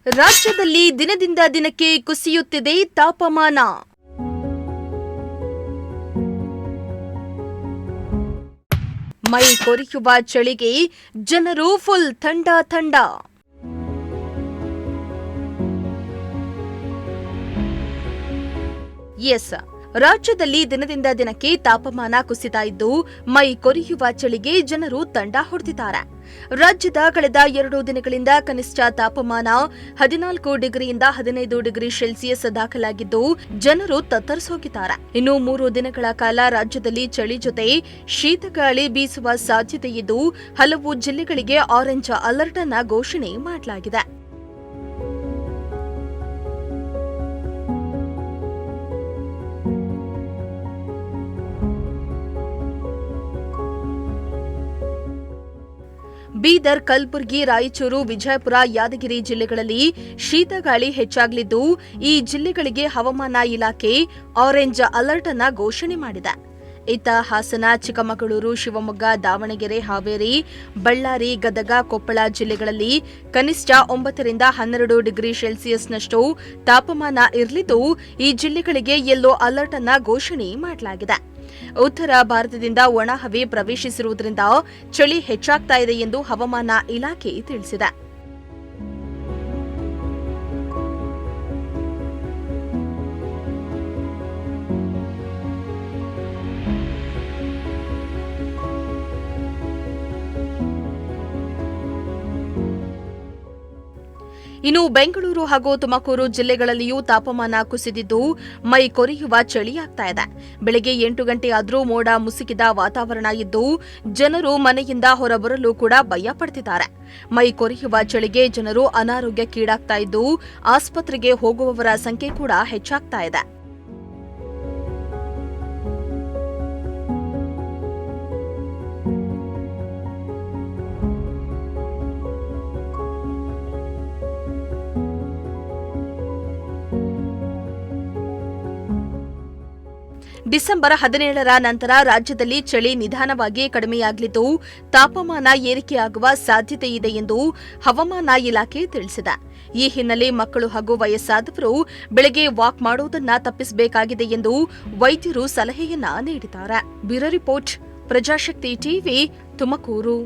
ರಾಜ್ಯದಲ್ಲಿ ದಿನದಿಂದ ದಿನಕ್ಕೆ ಕುಸಿಯುತ್ತಿದೆ ತಾಪಮಾನ. ಮೈ ಕೊರೆಯುವ ಚಳಿಗೆ ಜನರು ಫುಲ್ ಥಂಡ. ಎಸ್, ರಾಜ್ಯದಲ್ಲಿ ದಿನದಿಂದ ದಿನಕ್ಕೆ ತಾಪಮಾನ ಕುಸಿತಾ ಇದ್ದು ಮೈ ಕೊರೆಯುವ ಚಳಿಗೆ ಜನರು ತಂಡ ಹೊಡೆದಿದ್ದಾರೆ. ರಾಜ್ಯದ ಕಳೆದ 2 ದಿನಗಳಿಂದ ಕನಿಷ್ಠ ತಾಪಮಾನ 14 ಡಿಗ್ರಿಯಿಂದ 15 ಡಿಗ್ರಿ ಸೆಲ್ಸಿಯಸ್ ದಾಖಲಾಗಿದ್ದು ಜನರು ತತ್ತರಿಸೋಗಿದ್ದಾರೆ. ಇನ್ನು 3 ದಿನಗಳ ಕಾಲ ರಾಜ್ಯದಲ್ಲಿ ಚಳಿ ಜೊತೆ ಶೀತಗಾಳಿ ಬೀಸುವ ಸಾಧ್ಯತೆ ಇದ್ದು ಹಲವು ಜಿಲ್ಲೆಗಳಿಗೆ ಆರೆಂಜ್ ಅಲರ್ಟ್ ಅನ್ನು ಘೋಷಣೆ ಮಾಡಲಾಗಿದೆ. ಬೀದರ್, ಕಲಬುರಗಿ, ರಾಯಚೂರು, ವಿಜಯಪುರ, ಯಾದಗಿರಿ ಜಿಲ್ಲೆಗಳಲ್ಲಿ ಶೀತಗಾಳಿ ಹೆಚ್ಚಾಗಲಿದ್ದು ಈ ಜಿಲ್ಲೆಗಳಿಗೆ ಹವಾಮಾನ ಇಲಾಖೆ ಆರೆಂಜ್ ಅಲರ್ಟ್ ಅನ್ನು ಘೋಷಣೆ ಮಾಡಿದೆ. ಇತ್ತ ಹಾಸನ, ಚಿಕ್ಕಮಗಳೂರು, ಶಿವಮೊಗ್ಗ, ದಾವಣಗೆರೆ, ಹಾವೇರಿ, ಬಳ್ಳಾರಿ, ಗದಗ, ಕೊಪ್ಪಳ ಜಿಲ್ಲೆಗಳಲ್ಲಿ ಕನಿಷ್ಠ 9 ರಿಂದ 12 ಡಿಗ್ರಿ ಸೆಲ್ಸಿಯಸ್ನಷ್ಟು ತಾಪಮಾನ ಇರಲಿದ್ದು ಈ ಜಿಲ್ಲೆಗಳಿಗೆ ಯೆಲ್ಲೋ ಅಲರ್ಟ್ ಅನ್ನು ಘೋಷಣೆ ಮಾಡಲಾಗಿದೆ. ಉತ್ತರ ಭಾರತದಿಂದ ಒಣಹವೆ ಪ್ರವೇಶಿಸಿರುವುದರಿಂದ ಚಳಿ ಹೆಚ್ಚಾಗ್ತಾ ಇದೆ ಎಂದು ಹವಾಮಾನ ಇಲಾಖೆ ತಿಳಿಸಿದೆ. ಇನ್ನು ಬೆಂಗಳೂರು ಹಾಗೂ ತುಮಕೂರು ಜಿಲ್ಲೆಗಳಲ್ಲಿಯೂ ತಾಪಮಾನ ಕುಸಿದಿದ್ದು ಮೈ ಕೊರೆಯುವ ಚಳಿಯಾಗ್ತಾ ಇದೆ. ಬೆಳಗ್ಗೆ 8 ಗಂಟೆ ಆದರೂ ಮೋಡ ಮುಸುಕಿದ ವಾತಾವರಣ ಇದ್ದು ಜನರು ಮನೆಯಿಂದ ಹೊರಬರಲು ಕೂಡ ಭಯ ಪಡ್ತಿದ್ದಾರೆ. ಮೈ ಕೊರೆಯುವ ಚಳಿಗೆ ಜನರು ಅನಾರೋಗ್ಯಕ್ಕೀಡಾಗ್ತಾ ಇದ್ದು ಆಸ್ಪತ್ರೆಗೆ ಹೋಗುವವರ ಸಂಖ್ಯೆ ಕೂಡ ಹೆಚ್ಚಾಗ್ತಾ ಇದೆ. ಡಿಸೆಂಬರ್ 17ರ ನಂತರ ರಾಜ್ಯದಲ್ಲಿ ಚಳಿ ನಿಧಾನವಾಗಿ ಕಡಿಮೆಯಾಗಲಿದ್ದು ತಾಪಮಾನ ಏರಿಕೆಯಾಗುವ ಸಾಧ್ಯತೆ ಇದೆ ಎಂದು ಹವಾಮಾನ ಇಲಾಖೆ ತಿಳಿಸಿದೆ. ಈ ಹಿನ್ನೆಲೆ ಮಕ್ಕಳು ಹಾಗೂ ವಯಸ್ಸಾದವರು ಬೆಳಗ್ಗೆ ವಾಕ್ ಮಾಡುವುದನ್ನು ತಪ್ಪಿಸಬೇಕಾಗಿದೆ ಎಂದು ವೈದ್ಯರು ಸಲಹೆಯನ್ನ ನೀಡಿದ್ದಾರೆ. Bureau report, Prajashakti TV, Tumakuru.